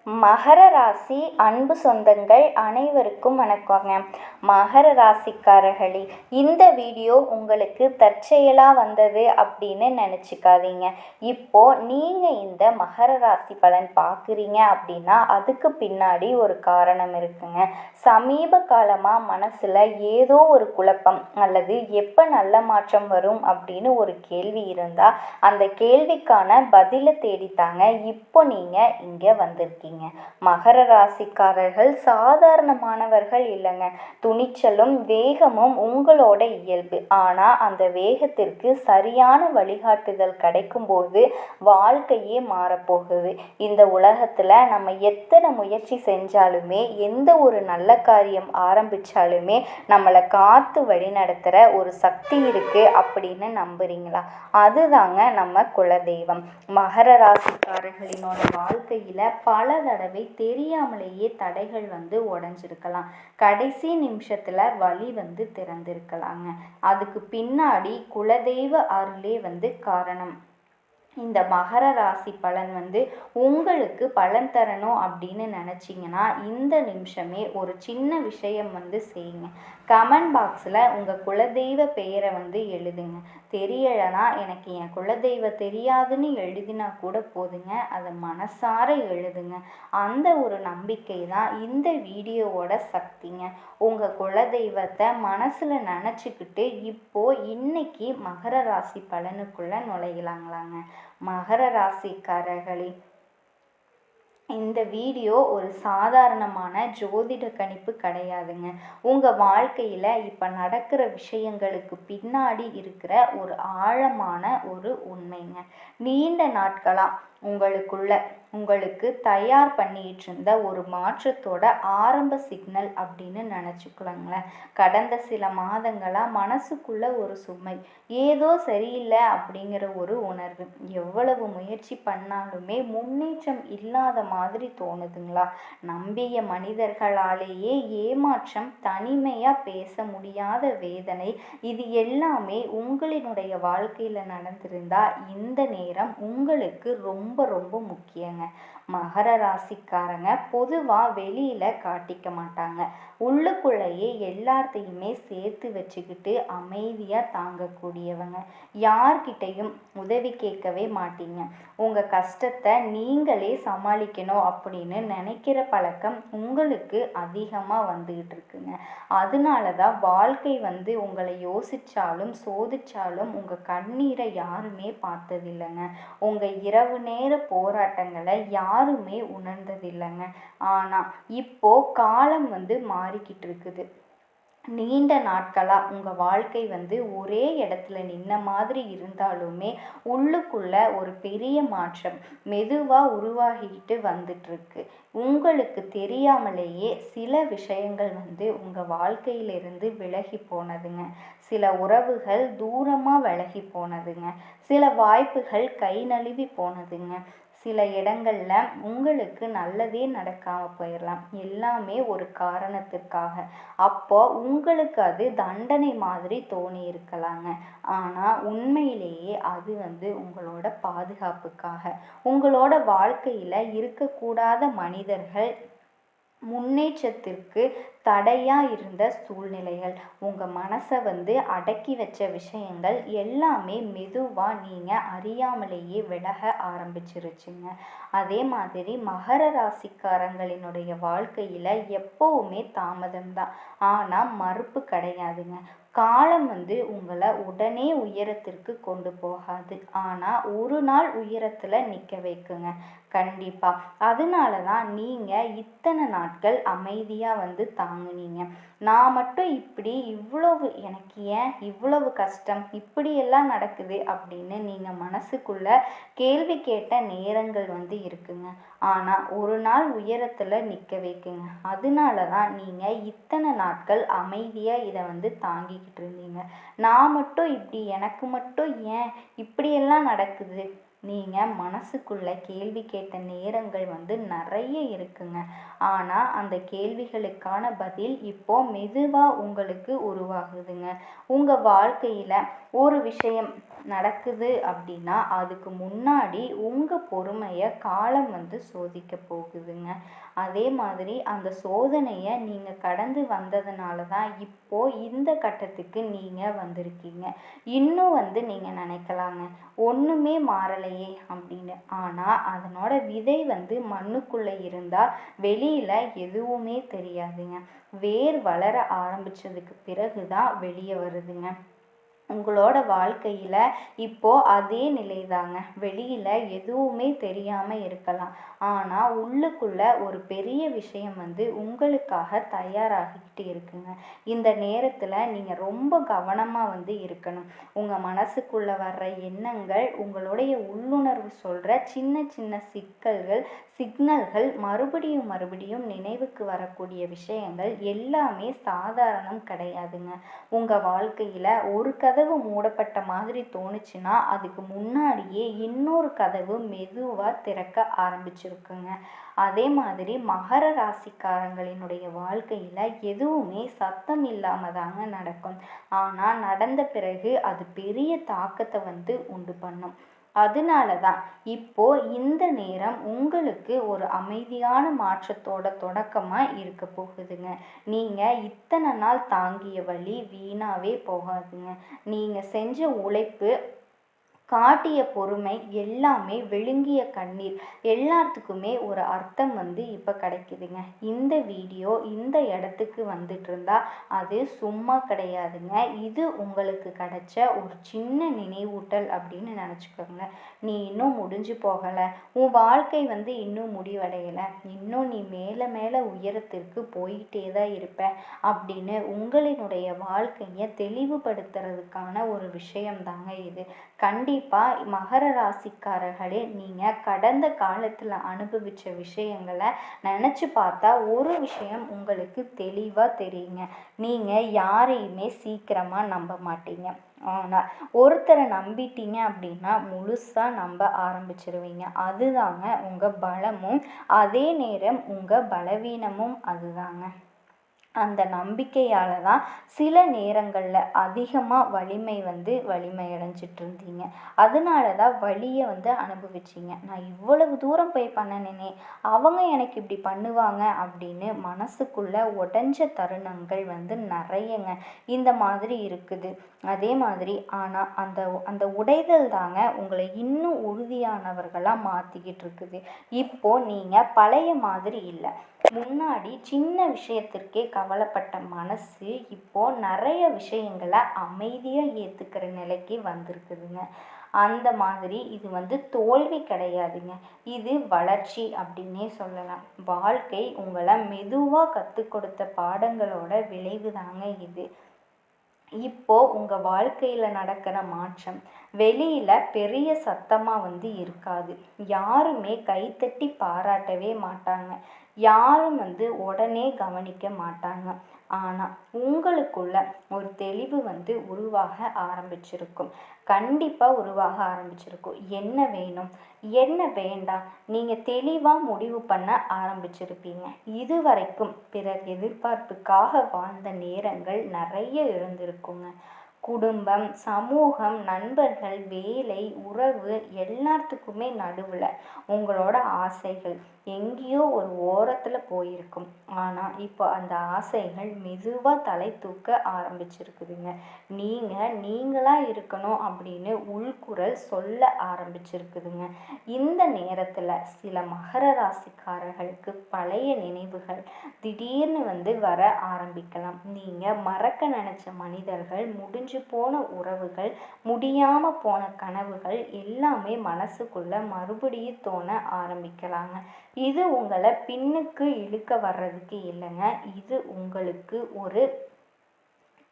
மகர ராசி அன்பு சொந்தங்கள் அனைவருக்கும் வணக்கங்க. மகர ராசிக்காரர்களே, இந்த வீடியோ உங்களுக்கு தற்செயலாக வந்தது அப்படின்னு நினச்சிக்காதீங்க. இப்போது நீங்கள் இந்த மகர ராசி பலன் பார்க்குறீங்க அப்படின்னா அதுக்கு பின்னாடி ஒரு காரணம் இருக்குங்க. சமீப காலமாக மனசில் ஏதோ ஒரு குழப்பம் அல்லது எப்போ நல்ல மாற்றம் வரும் அப்படின்னு ஒரு கேள்வி இருந்தால் அந்த கேள்விக்கான பதிலை தேடித்தாங்க இப்போ நீங்கள் இங்கே வந்திருக்கீங்க. மகர ராசிக்காரர்கள் சாதாரணமானவர்கள் இல்லைங்க. துணிச்சலும் வேகமும் உங்களோட இயல்பு. ஆனால் அந்த வேகத்திற்கு சரியான வழிகாட்டுதல் கிடைக்கும்போது வாழ்க்கையே மாறப்போகுது. இந்த உலகத்தில் நம்ம எத்தனை முயற்சி செஞ்சாலுமே எந்த ஒரு நல்ல காரியம் ஆரம்பித்தாலுமே நம்மளை காத்து வழி நடத்துகிற ஒரு சக்தி இருக்குது அப்படின்னு நம்புறீங்களா? அதுதாங்க நம்ம குலதெய்வம். மகர ராசிக்காரர்களினோட வாழ்க்கையில் பல தடவை தெரியாமலேயே தடைகள் உடைஞ்சிருக்கலாம். கடைசி நிமிஷத்தில் வழி திறந்திருக்கலாங்க. அதுக்கு பின்னாடி குலதெய்வ அருளே காரணம். இந்த மகர ராசி பலன் உங்களுக்கு பலன் தரணும் அப்படின்னு நினச்சிங்கன்னா இந்த நிமிஷமே ஒரு சின்ன விஷயம் செய்யுங்க. கமெண்ட் பாக்ஸில் உங்கள் குலதெய்வ பெயரை எழுதுங்க. தெரியலைன்னா எனக்கு என் குலதெய்வ தெரியாதுன்னு எழுதினா கூட போதுங்க. அதை மனசார எழுதுங்க. அந்த ஒரு நம்பிக்கை தான் இந்த வீடியோவோட சக்திங்க. உங்கள் குலதெய்வத்தை மனசில் நினச்சிக்கிட்டு இன்னைக்கு மகர ராசி பலனுக்குள்ளே நுழையலாங்களாங்க. மகர ராசிக்காரர்களே, இந்த வீடியோ ஒரு சாதாரணமான ஜோதிட கணிப்பு கிடையாதுங்க. உங்கள் வாழ்க்கையில் இப்போ நடக்கிற விஷயங்களுக்கு பின்னாடி இருக்கிற ஒரு ஆழமான ஒரு உண்மைங்க. நீண்ட நாட்களாக உங்களுக்கு தயார் பண்ணிட்டு இருந்த ஒரு மாற்றத்தோட ஆரம்ப சிக்னல் அப்படின்னு நினச்சிக்கலாங்களேன். கடந்த சில மாதங்களாக மனசுக்குள்ள ஒரு சுமை, ஏதோ சரியில்லை அப்படிங்கிற ஒரு உணர்வு. எவ்வளவு முயற்சி பண்ணாலுமே முன்னேற்றம் இல்லாத மாதிரி தோணுதுங்களா? நம்பிய மனிதர்களாலேயே ஏமாற்றம், தனிமையாக பேச முடியாத வேதனை, இது எல்லாமே உங்களினுடைய வாழ்க்கையில் நடந்திருந்தா இந்த நேரம் உங்களுக்கு ரொம்ப ரொம்ப முக்கியங்க. மகர ராசிக்காரங்க பொதுவாக வெளியில் காட்டிக்க மாட்டாங்க. உள்ளுக்குள்ளேயே எல்லாத்தையுமே சேர்த்து வச்சுக்கிட்டு அமைதியாக தாங்கக்கூடியவங்க. யார்கிட்டையும் உதவி கேட்கவே மாட்டீங்க. உங்கள் கஷ்டத்தை நீங்களே சமாளிக்கணும் அப்படின்னு நினைக்கிற பழக்கம் உங்களுக்கு அதிகமாக வந்துக்கிட்டு இருக்குங்க. அதனால தான் வாழ்க்கை உங்களை யோசித்தாலும் சோதித்தாலும் உங்கள் கண்ணீரை யாருமே பார்த்ததில்லைங்க. உங்கள் இரவு நேர போராட்டங்களை யாருமே உணர்ந்ததில்லைங்க. ஆனால் இப்போ காலம் மாறிக்கிட்டு இருக்குது. நீண்ட நாட்களாக உங்கள் வாழ்க்கை ஒரே இடத்துல நின்ன மாதிரி இருந்தாலுமே உள்ளுக்குள்ள ஒரு பெரிய மாற்றம் மெதுவாக உருவாகிக்கிட்டு வந்துட்டுருக்கு. உங்களுக்கு தெரியாமலேயே சில விஷயங்கள் உங்கள் வாழ்க்கையிலிருந்து விலகி போனதுங்க. சில உறவுகள் தூரமாக விலகி போனதுங்க. சில வாய்ப்புகள் கை நழுவி போனதுங்க. சில இடங்களில் உங்களுக்கு நல்லதே நடக்காமல் போயிடலாம். எல்லாமே ஒரு காரணத்திற்காக. அப்போ உங்களுக்கு அது தண்டனை மாதிரி தோணி இருக்கலாங்க. ஆனால் உண்மையிலேயே அது உங்களோட பாதுகாப்புக்காக. உங்களோட வாழ்க்கையில் இருக்கக்கூடாத மனிதர்கள் முன்னேற்றத்திற்கு தடையாக இருந்த சூழ்நிலைகள், உங்கள் மனசை அடக்கி வச்ச விஷயங்கள் எல்லாமே மெதுவாக நீங்கள் அறியாமலேயே விலக ஆரம்பிச்சிருச்சுங்க. அதே மாதிரி மகர ராசிக்காரங்களினுடைய வாழ்க்கையில் எப்போவுமே தாமதம்தான், ஆனால் மறுப்பு கிடையாதுங்க. காலம் உங்களை உடனே உயரத்திற்கு கொண்டு போகாது, ஆனால் ஒரு நாள் உயரத்தில் நிற்க வைக்குங்க. கண்டிப்பாக. அதனால தான் நீங்கள் இத்தனை நாட்கள் அமைதியாக தாங்குனீங்க. நான் மட்டும் இப்படி இவ்வளவு, எனக்கு ஏன் இவ்வளவு கஷ்டம், இப்படியெல்லாம் நடக்குது அப்படின்னு நீங்கள் மனசுக்குள்ள கேள்வி கேட்ட நேரங்கள் இருக்குங்க. ஆனால் ஒரு நாள் உயரத்தில் நிற்க வைக்குங்க. அதனால தான் நீங்கள் இத்தனை நாட்கள் அமைதியாக இதை தாங்கிக்கிட்டு இருந்தீங்க. நான் மட்டும் இப்படி, எனக்கு மட்டும் ஏன் இப்படியெல்லாம் நடக்குது, நீங்கள் மனசுக்குள்ளே கேள்வி கேட்ட நேரங்கள் நிறைய இருக்குங்க. ஆனால் அந்த கேள்விகளுக்கான பதில் இப்போ மெதுவாக உங்களுக்கு உருவாகுதுங்க. உங்கள் வாழ்க்கையில் ஒரு விஷயம் நடக்குது அப்படின்னா அதுக்கு முன்னாடி உங்கள் பொறுமையை காலம் வந்து சோதிக்க போகுதுங்க. அதே மாதிரி அந்த சோதனையை நீங்கள் கடந்து வந்ததுனால தான் இப்போ இந்த கட்டத்துக்கு நீங்கள் வந்திருக்கீங்க. இன்னும் வந்து நீங்கள் நினைக்கலாங்க, ஒன்றுமே மாறலையே அப்படின்னு. ஆனால் அதனோட விதை வந்து மண்ணுக்குள்ளே இருந்தால் வெளியில் எதுவுமே தெரியாதுங்க. வேர் வளர ஆரம்பிச்சதுக்கு பிறகு தான் வெளியே வருதுங்க. உங்களோட வாழ்க்கையில் இப்போ அதே நிலைதாங்க. வெளியில் எதுவுமே தெரியாமல் இருக்கலாம், ஆனால் உள்ளுக்குள்ள ஒரு பெரிய விஷயம் வந்து உங்களுக்காக தயாராகிக்கிட்டு இருக்குங்க. இந்த நேரத்தில் நீங்கள் ரொம்ப கவனமாக வந்து இருக்கணும். உங்கள் மனசுக்குள்ளே வர்ற எண்ணங்கள், உங்களுடைய உள்ளுணர்வு சொல்கிற சின்ன சின்ன சிக்னல்கள், மறுபடியும் மறுபடியும் நினைவுக்கு வரக்கூடிய விஷயங்கள் எல்லாமே சாதாரணம் கிடையாதுங்க. உங்கள் வாழ்க்கையில் ஒரு கதவு மூடப்பட்ட மாதிரி தோணுச்சுன்னா அதுக்கு முன்னாடியே இன்னொரு கதவு மெதுவாக திறக்க ஆரம்பிச்சிருக்குங்க. அதே மாதிரி மகர ராசிக்காரங்களினுடைய வாழ்க்கையில் எதுவுமே சத்தம் இல்லாமல் தாங்க நடக்கும். ஆனால் நடந்த பிறகு அது பெரிய தாக்கத்தை வந்து உண்டு பண்ணும். அதனால தான் இப்போ இந்த நேரம் உங்களுக்கு ஒரு அமைதியான மாற்றத்தோட தொடக்கமாக இருக்க போகுதுங்க. நீங்கள் இத்தனை நாள் தாங்கிய வலி வீணாவே போகாதுங்க. நீங்கள் செஞ்ச உழைப்பு, காட்டிய பொறுமை, எல்லாமே விழுங்கிய கண்ணீர் எல்லாத்துக்குமே ஒரு அர்த்தம் வந்து இப்போ கிடைக்குதுங்க. இந்த வீடியோ இந்த இடத்துக்கு வந்துட்டு இருந்தா அது சும்மா கிடையாதுங்க. இது உங்களுக்கு கிடைச்ச ஒரு சின்ன நினைவூட்டல் அப்படின்னு நினச்சிக்கோங்க. நீ இன்னும் முடிஞ்சு போகலை, உன் வாழ்க்கை வந்து இன்னும் முடிவடையலை, இன்னும் நீ மேலே மேலே உயரத்திற்கு போயிட்டே தான் இருப்ப அப்படின்னு உங்களினுடைய வாழ்க்கையை தெளிவுபடுத்துறதுக்கான ஒரு விஷயம்தாங்க இது. கண்டிப்பாக மகர ராசிக்காரர்களே, நீங்கள் கடந்த காலத்தில் அனுபவித்த விஷயங்களை நினச்சி பார்த்தா ஒரு விஷயம் உங்களுக்கு தெளிவாக தெரியுங்க. நீங்கள் யாரையுமே சீக்கிரமாக நம்ப மாட்டீங்க. ஆனால் ஒருத்தரை நம்பிட்டீங்க அப்படின்னா முழுசாக நம்ப ஆரம்பிச்சிருவீங்க. அதுதாங்க உங்கள் பலமும், அதே நேரம் உங்கள் பலவீனமும் அதுதாங்க. அந்த நம்பிக்கையால் தான் சில நேரங்களில் அதிகமாக வலிமை அடைஞ்சிட்டு இருந்தீங்க. அதனால தான் வலியை வந்து அனுபவிச்சிங்க. நான் இவ்வளவு தூரம் போய் பண்ணினேனே, அவங்க எனக்கு இப்படி பண்ணுவாங்க அப்படின்னு மனசுக்குள்ளே உடைஞ்ச தருணங்கள் வந்து நிறையங்க இந்த மாதிரி இருக்குது. அதே மாதிரி ஆனால் அந்த உடைதல் தாங்க உங்களை இன்னும் உறுதியானவர்களாக மாற்றிக்கிட்டு இருக்குது. இப்போது நீங்கள் பழைய மாதிரி இல்லை. முன்னாடி சின்ன விஷயத்திற்கே கவலைப்பட்ட மனசு இப்போ நிறைய விஷயங்களை அமைதியாக ஏற்றுக்கிற நிலைக்கு வந்திருக்குதுங்க. அந்த மாதிரி இது வந்து தோல்வி கிடையாதுங்க, இது வளர்ச்சி அப்படின்னே சொல்லலாம். வாழ்க்கை உங்களை மெதுவாக கற்றுக் கொடுத்த பாடங்களோட விளைவு தாங்க இது. இப்போ உங்கள் வாழ்க்கையில் நடக்கிற மாற்றம் வெளியில் பெரிய சத்தமாக வந்து இருக்காது. யாருமே கைத்தட்டி பாராட்டவே மாட்டாங்க, யாரும் வந்து உடனே கவனிக்க மாட்டாங்க. ஆனால் உங்களுக்குள்ள ஒரு தெளிவு வந்து உருவாக ஆரம்பிச்சிருக்கும். கண்டிப்பாக உருவாக ஆரம்பிச்சிருக்கும். என்ன வேணும், என்ன வேண்டாம், நீங்கள் தெளிவாக முடிவு பண்ண ஆரம்பிச்சிருப்பீங்க. இதுவரைக்கும் பிறர் எதிர்பார்ப்புக்காக வாழ்ந்த நேரங்கள் நிறைய இருந்திருக்குங்க. குடும்பம், சமூகம், நண்பர்கள், வேலை, உறவு எல்லாத்துக்குமே நடுவில் உங்களோட ஆசைகள் எங்கேயோ ஒரு ஓரத்தில் போயிருக்கும். ஆனால் இப்போ அந்த ஆசைகள் மெதுவாக தலை தூக்க ஆரம்பிச்சிருக்குதுங்க. நீங்களாக இருக்கணும் அப்படின்னு உள்குரல் சொல்ல ஆரம்பிச்சிருக்குதுங்க. இந்த நேரத்தில் சில மகர ராசிக்காரர்களுக்கு பழைய நினைவுகள் திடீர்னு வந்து வர ஆரம்பிக்கலாம். நீங்கள் மறக்க நினச்ச மனிதர்கள், முடிஞ்சு போன உறவுகள், முடியாமல் போன கனவுகள் எல்லாமே மனசுக்குள்ள மறுபடியும் தோண ஆரம்பிக்கலாங்க. இது உங்களை பின்னுக்கு இழுக்க வர்றதுக்கு இல்லைங்க, இது உங்களுக்கு ஒரு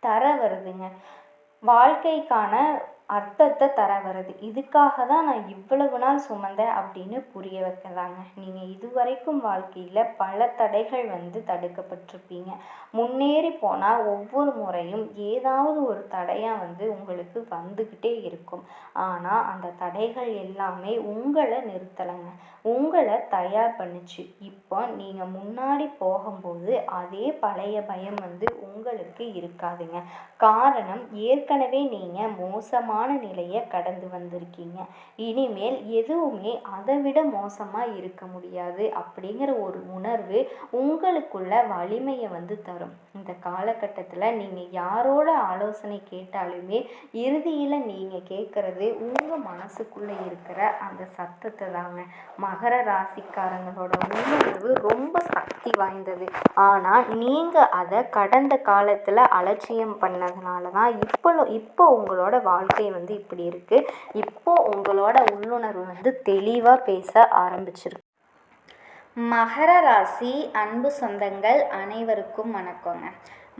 தர வருதுங்க, வாழ்க்கைக்கான அர்த்தத்தை தர வருது. இதுக்காக தான் நான் இவ்வளவு நாள் சுமந்தேன் அப்படின்னு புரிய வைக்கலாங்க. நீங்கள் இதுவரைக்கும் வாழ்க்கையில் பல தடைகள் வந்து தடுக்கப்பட்டிருப்பீங்க. முன்னேறி போனால் ஒவ்வொரு முறையும் ஏதாவது ஒரு தடையாக வந்து உங்களுக்கு வந்துக்கிட்டே இருக்கும். ஆனால் அந்த தடைகள் எல்லாமே உங்களை நிறுத்தலைங்க, உங்களை தயார் பண்ணிச்சு. இப்போ நீங்கள் முன்னாடி போகும்போது அதே பழைய பயம் வந்து உங்களுக்கு இருக்காதுங்க. காரணம், ஏற்கனவே நீங்கள் மோசமான மோசமான நிலையை கடந்து வந்திருக்கீங்க. இனிமேல் எதுவுமே அதை விட மோசமாக இருக்க முடியாது அப்படிங்கிற ஒரு உணர்வு உங்களுக்குள்ள வலிமையை தரும். இந்த காலகட்டத்தில் நீங்கள் யாரோட ஆலோசனை கேட்டாலுமே இறுதியில் நீங்கள் கேட்குறது உங்கள் மனசுக்குள்ளே இருக்கிற அந்த சத்தத்தை தாங்க. மகர ராசிக்காரங்களோட உணர்வு ரொம்ப சக்தி வாய்ந்தது. ஆனால் நீங்கள் அதை கடந்த காலத்தில் அலட்சியம் பண்ணதுனால தான் இப்போ உங்களோட வாழ்க்கை இப்படி இருக்குது. இப்போ உங்களோட உள்ளுணர்வு தெளிவாக பேச ஆரம்பிச்சிருக்கு. மகர ராசி அன்பு சொந்தங்கள் அனைவருக்கும் வணக்கங்க.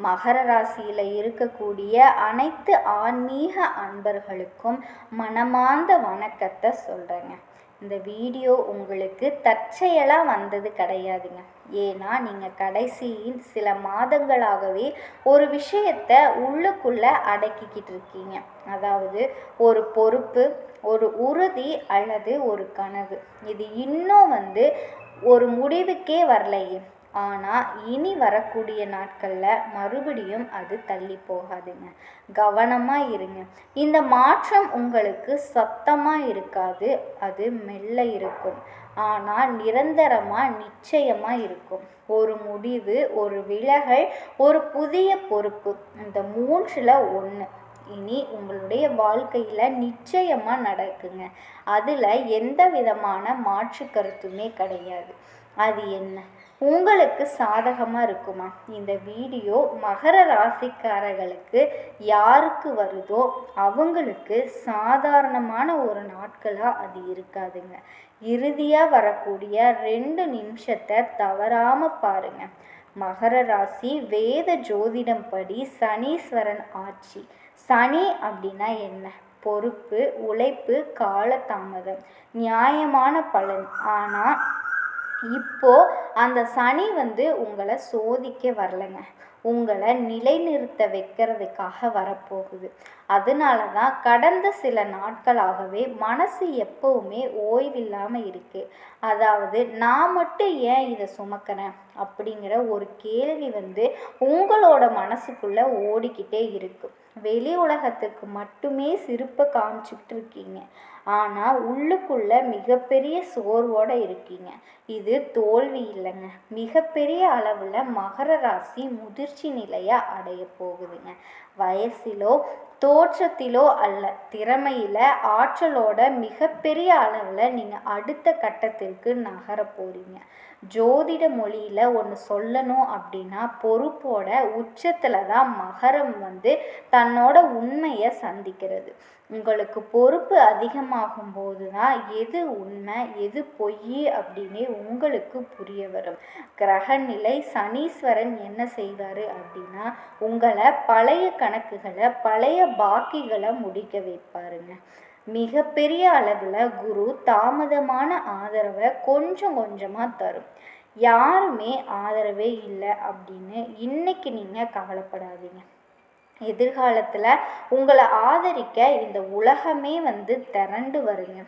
மகர ராசியில் இருக்கக்கூடிய அனைத்து ஆன்மீக அன்பர்களுக்கும் மனமார்ந்த வணக்கத்தை சொல்கிறேங்க. இந்த வீடியோ உங்களுக்கு தற்செயலாக வந்தது கிடையாதுங்க. ஏன்னா நீங்கள் கடைசியில் சில மாதங்களாகவே ஒரு விஷயத்தை உள்ளுக்குள்ளே அடக்கிக்கிட்டு இருக்கீங்க. அதாவது ஒரு பொறுப்பு, ஒரு உறுதி அல்லது ஒரு கனவு. இது இன்னும் ஒரு முடிவுக்கே வரலையே. ஆனால் இனி வரக்கூடிய நாட்களில் மறுபடியும் அது தள்ளி போகாதுங்க. கவனமாக இருங்க. இந்த மாற்றம் உங்களுக்கு சத்தமாக இருக்காது, அது மெல்ல இருக்கும். ஆனால் நிரந்தரமாக நிச்சயமாக இருக்கும். ஒரு முடிவு, ஒரு விலகல், ஒரு புதிய பொறுப்பு, இந்த 3ல் 1 இனி உங்களுடைய வாழ்க்கையில் நிச்சயமாக நடக்குங்க. அதில் எந்த விதமான மாற்று கருத்துமே கிடையாது. அது என்ன? உங்களுக்கு சாதகமாக இருக்குமா? இந்த வீடியோ மகர ராசிக்காரர்களுக்கு யாருக்கு வருதோ அவங்களுக்கு சாதாரணமான ஒரு நாட்களாக அது இருக்காதுங்க. இறுதியாக வரக்கூடிய 2 நிமிஷத்தை தவறாமல் பாருங்க. மகர ராசி வேத ஜோதிடம் படி சனீஸ்வரன் ஆட்சி. சனி அப்படின்னா என்ன? பொறுப்பு, உழைப்பு, காலதாமதம், நியாயமான பலன். ஆனால் இப்போ அந்த சனி உங்களை சோதிக்க வரலைங்க, உங்களை நிலைநிறுத்த வைக்கிறதுக்காக வரப்போகுது. அதனால தான் கடந்த சில நாட்களாகவே மனசு எப்பவுமே ஓய்வில்லாமல் இருக்குது. அதாவது நான் மட்டும் ஏன் இதை சுமக்கிறேன் அப்படிங்கிற ஒரு கேள்வி உங்களோட மனசுக்குள்ளே ஓடிக்கிட்டே இருக்கு. வெளி உலகத்துக்கு மட்டுமே சிரிப்பை காமிச்சிக்கிட்டு இருக்கீங்க, ஆனால் உள்ளுக்குள்ளே மிகப்பெரிய சோர்வோடு இருக்கீங்க. இது தோல்வி இல்லைங்க, மிகப்பெரிய அளவில் மகர ராசி முதிர்ச்சி நிலையை அடைய போகுதுங்க. வயசிலோ தோற்றத்திலோ அல்ல, திறமையில் ஆற்றலோட மிகப்பெரிய அளவில் நீங்கள் அடுத்த கட்டத்திற்கு நகர போகிறீங்க. ஜோதிட மொழியில் ஒன்று சொல்லணும் அப்படின்னா பொறுப்போட உச்சத்தில் தான் மகரம் தன்னோட உண்மையை சந்திக்கிறது. உங்களுக்கு பொறுப்பு அதிகமாகும் போது தான் எது உண்மை எது பொய் அப்படின்னு உங்களுக்கு புரிய வரும். கிரகநிலை சனீஸ்வரன் என்ன செய்வார் அப்படின்னா உங்களை பழைய கணக்குகளை, பழைய பாக்கிகளை முடிக்க வைப்பாருங்க. மிகப்பெரிய அளவில் குரு தாமதமான ஆதரவை கொஞ்சம் கொஞ்சமாக தரும். யாருமே ஆதரவே இல்லை அப்படின்னு இன்னைக்கு நீங்கள் கவலைப்படாதீங்க. எதிர்காலத்தில் உங்களை ஆதரிக்க இந்த உலகமே திரண்டு வருங்க.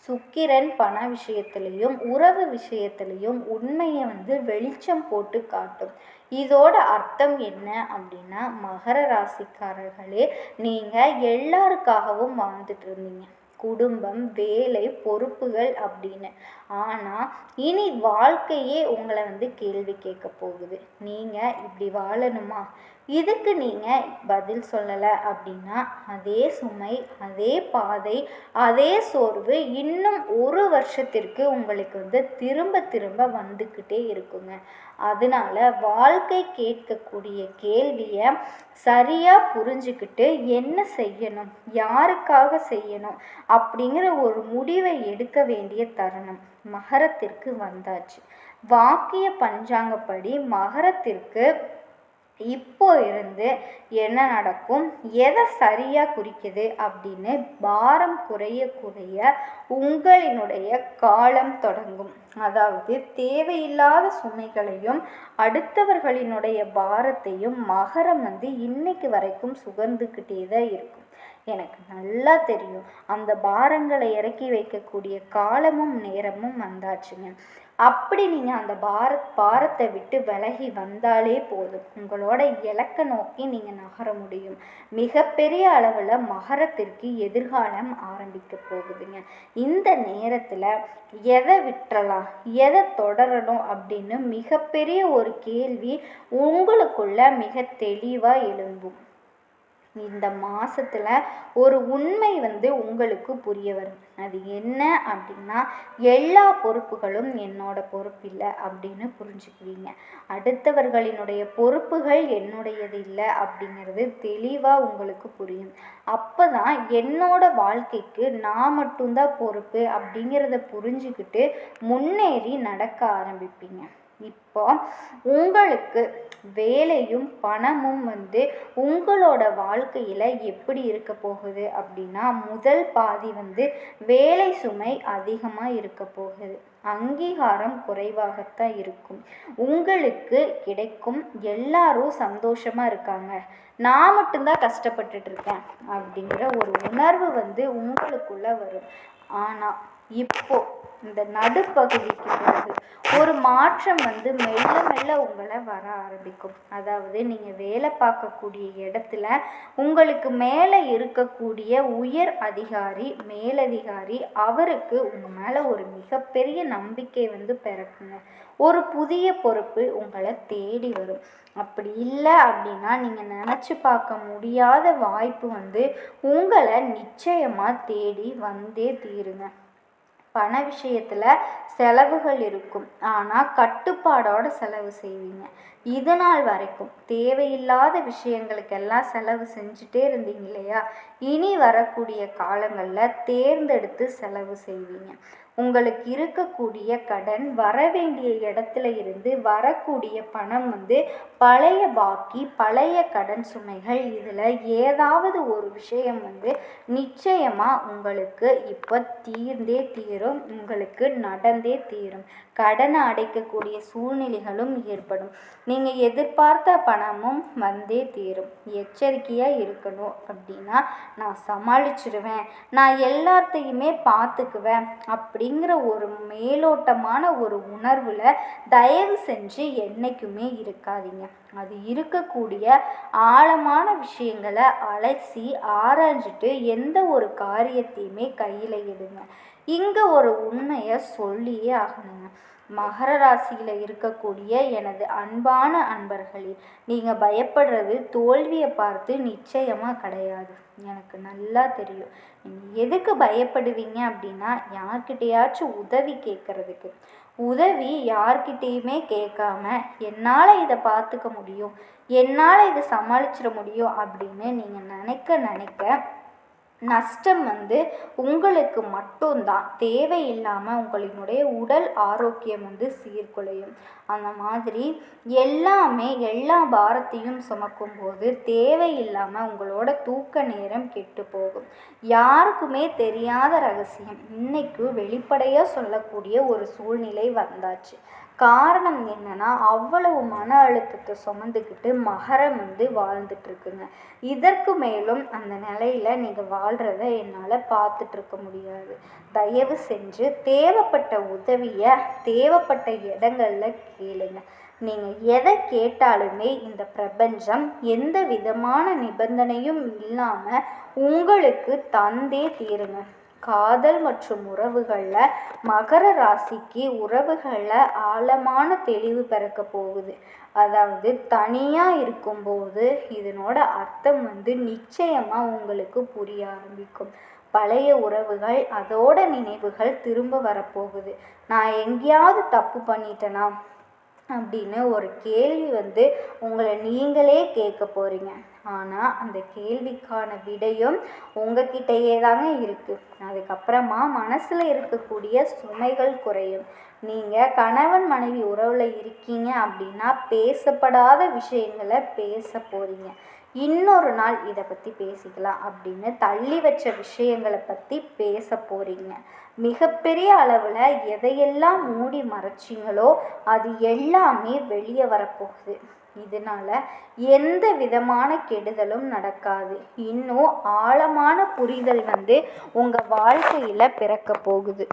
சுக்கிரன் பண விஷயத்திலையும் உறவு விஷயத்திலையும் உண்மையை வெளிச்சம் போட்டு காட்டும். இதோட அர்த்தம் என்ன அப்படின்னா மகர ராசிக்காரர்களே, நீங்கள் எல்லாருக்காகவும் வாழ்ந்துட்டு இருந்தீங்க, குடும்பம், வேலை, பொறுப்புகள் அப்படின்னு. ஆனால் இனி வாழ்க்கையே உங்களை கேள்வி கேட்க போகுது. நீங்கள் இப்படி வாழணுமா? இதுக்கு நீங்கள் பதில் சொல்லலை அப்படின்னா அதே சுமை, அதே பாதை, அதே சோர்வு இன்னும் 1 வருஷத்திற்கு உங்களுக்கு திரும்ப திரும்ப வந்துக்கிட்டே இருக்குங்க. அதனால வாழ்க்கை கேட்கக்கூடிய கேள்வியை சரியாக புரிஞ்சுக்கிட்டு என்ன செய்யணும், யாருக்காக செய்யணும் அப்படிங்கிற ஒரு முடிவை எடுக்க வேண்டிய தருணம் மகரத்திற்கு வந்தாச்சு. வாக்கிய பஞ்சாங்கப்படி மகரத்திற்கு இப்போ இருந்து என்ன நடக்கும், எதை சரியாக குறிக்குது அப்படின்னு பாரம் குறைய குறைய உங்களினுடைய காலம் தொடங்கும். அதாவது தேவையில்லாத சுமைகளையும் அடுத்தவர்களினுடைய பாரத்தையும் மகரம் இன்னைக்கு வரைக்கும் சுகர்ந்துக்கிட்டே தான் இருக்கும். எனக்கு நல்லா தெரியும். அந்த பாரங்களை இறக்கி வைக்கக்கூடிய காலமும் நேரமும் வந்தாச்சுங்க. அப்படி நீங்கள் அந்த பாரத்தை விட்டு விலகி வந்தாலே போதும், உங்களோட இலக்கை நோக்கி நீங்கள் நகர முடியும். மிகப்பெரிய அளவில் மகரத்திற்கு எதிர்காலம் ஆரம்பிக்க போகுதுங்க. இந்த நேரத்தில் எதை விட்டுறலாம், எதை தொடரணும் அப்படின்னு மிகப்பெரிய ஒரு கேள்வி உங்களுக்குள்ள மிக தெளிவாக எழும்பும். இந்த மாதத்தில் ஒரு உண்மை உங்களுக்கு புரிய வரும். அது என்ன அப்படின்னா, எல்லா பொறுப்புகளும் என்னோட பொறுப்பில்லை அப்படின்னு புரிஞ்சுக்குவீங்க. அடுத்தவர்களினுடைய பொறுப்புகள் என்னுடையது இல்லை அப்படிங்கிறது தெளிவாக உங்களுக்கு புரியும். அப்போ தான் என்னோட வாழ்க்கைக்கு நான் மட்டும்தான் பொறுப்பு அப்படிங்கிறத புரிஞ்சுக்கிட்டு முன்னேறி நடக்க ஆரம்பிப்பீங்க. இப்போ உங்களுக்கு வேலையும் பணமும் உங்களோட வாழ்க்கையில் எப்படி இருக்க போகுது அப்படின்னா, முதல் பாதி வேலை சுமை அதிகமாக இருக்க போகுது, அங்கீகாரம் குறைவாகத்தான் இருக்கும். உங்களுக்கு கிடைக்கும் எல்லாரும் சந்தோஷமாக இருக்காங்க, நான் மட்டும்தான் கஷ்டப்பட்டுட்டு இருக்கேன் அப்படிங்கிற ஒரு உணர்வு உங்களுக்குள்ள வரும். ஆனால் இப்போ இந்த நடுப்பகுதிக்கு பிறகு ஒரு மாற்றம் மெல்ல மெல்ல உங்களை வர ஆரம்பிக்கும். அதாவது நீங்கள் வேலை பார்க்கக்கூடிய இடத்துல உங்களுக்கு மேலே இருக்கக்கூடிய உயர் அதிகாரி, மேலதிகாரி, அவருக்கு உங்கள் மேலே ஒரு மிகப்பெரிய நம்பிக்கை பிறக்குங்க. ஒரு புதிய பொறுப்பு உங்களை தேடி வரும். அப்படி இல்லை அப்படின்னா நீங்கள் நினச்சி பார்க்க முடியாத வாய்ப்பு உங்களை நிச்சயமாக தேடி வந்தே தீருங்க. பண விஷயத்தில் செலவுகள் இருக்கும், ஆனால் கட்டுப்பாடோட செலவு செய்வீங்க. இது நாள் வரைக்கும் தேவையில்லாத விஷயங்களுக்கெல்லாம் செலவு செஞ்சுட்டே இருந்தீங்க இல்லையா? இனி வரக்கூடிய காலங்களில் தேர்ந்தெடுத்து செலவு செய்வீங்க. உங்களுக்கு இருக்கக்கூடிய கடன், வர வேண்டிய இடத்துல இருந்து வரக்கூடிய பணம் பழைய பாக்கி, பழைய கடன் சுமைகள், இதில் ஏதாவது ஒரு விஷயம் நிச்சயமாக உங்களுக்கு இப்போ தீர்ந்தே தீரும், உங்களுக்கு நடந்தே தீரும். கடனை அடைக்கக்கூடிய சூழ்நிலைகளும் ஏற்படும். நீங்கள் எதிர்பார்த்த பணமும் வந்தே தீரும். எச்சரிக்கையாக இருக்கணும். அப்படின்னா, நான் சமாளிச்சிடுவேன், நான் எல்லாத்தையுமே பார்த்துக்குவேன் அப்படிங்கிற ஒரு மேலோட்டமான ஒரு உணர்வில் தயவு செஞ்சு என்றைக்குமே இருக்காதீங்க. அது இருக்கக்கூடிய ஆழமான விஷயங்களை அலசி ஆராய்ஞ்சிட்டு எந்த ஒரு காரியத்தையுமே கையில் எடுங்க. இங்கே ஒரு உண்மையை சொல்லியே ஆகணுங்க. மகர ராசியில் இருக்கக்கூடிய எனது அன்பான அன்பர்களே, நீங்கள் பயப்படுறது தோல்வியை பார்த்து நிச்சயமாக கிடையாது. எனக்கு நல்லா தெரியும். நீங்கள் எதுக்கு பயப்படுவீங்க அப்படின்னா, யார்கிட்டையாச்சும் உதவி கேட்குறதுக்கு. உதவி யார்கிட்டையுமே கேட்காம என்னால் இதை பார்த்துக்க முடியும், என்னால் இதை சமாளிச்சிட முடியும் அப்படின்னு நீங்கள் நினைக்க நஷ்டம் உங்களுக்கு மட்டும்தான். தேவையில்லாமல் உங்களினுடைய உடல் ஆரோக்கியம் சீர்குலையும். அந்த மாதிரி எல்லா பாரத்தையும் சுமக்கும் போது தேவையில்லாமல் உங்களோட தூக்க நேரம் கெட்டு போகும். யாருக்குமே தெரியாத ரகசியம் இன்னைக்கு வெளிப்படையாக சொல்லக்கூடிய ஒரு சூழ்நிலை வந்தாச்சு. காரணம் என்னன்னா, அவ்வளவு மன அழுத்தத்தை சுமந்துக்கிட்டு மகரம் வாழ்ந்துட்டு இருக்குங்க. இதற்கு மேலும் அந்த நிலையில நீங்கள் வாழ்கிறத என்னால் பார்த்துட்ருக்க முடியாது. தயவு செஞ்சு தேவைப்பட்ட உதவியை தேவைப்பட்ட இடங்களில் கேளுங்க. நீங்கள் எதை கேட்டாலுமே இந்த பிரபஞ்சம் எந்த விதமான நிபந்தனையும் இல்லாமல் உங்களுக்கு தந்தே தீருங்க. காதல் மற்றும் உறவுகளில் மகர ராசிக்கு உறவுகளில் ஆழமான தெளிவு பிறக்க போகுது. அதாவது தனியாக இருக்கும்போது இதனோட அர்த்தம் நிச்சயமாக உங்களுக்கு புரிய ஆரம்பிக்கும். பழைய உறவுகள், அதோட நினைவுகள் திரும்ப வரப்போகுது. நான் எங்கேயாவது தப்பு பண்ணிட்டேனா அப்படின்னு ஒரு கேள்வி உங்களை நீங்களே கேட்க போகிறீங்க. ஆனால் அந்த கேள்விக்கான விடையும் உங்ககிட்டயே தாங்க இருக்குது. அதுக்கப்புறமா மனசில் இருக்கக்கூடிய சுமைகள் குறையும். நீங்கள் கணவன் மனைவி உறவில் இருக்கீங்க அப்படின்னா பேசப்படாத விஷயங்களை பேச போகிறீங்க. இன்னொரு நாள் இதை பற்றி பேசிக்கலாம் அப்படின்னு தள்ளி வச்ச விஷயங்களை பற்றி பேச போகிறீங்க. மிகப்பெரிய அளவில் எதையெல்லாம் மூடி மறைச்சிங்களோ அது எல்லாமே வெளியே வரப்போகுது. இதனால் எந்த விதமான கெடுதலும் நடக்காது. இன்னும் ஆழமான புரிதல் உங்கள் வாழ்க்கையில் பிறக்க போகுது.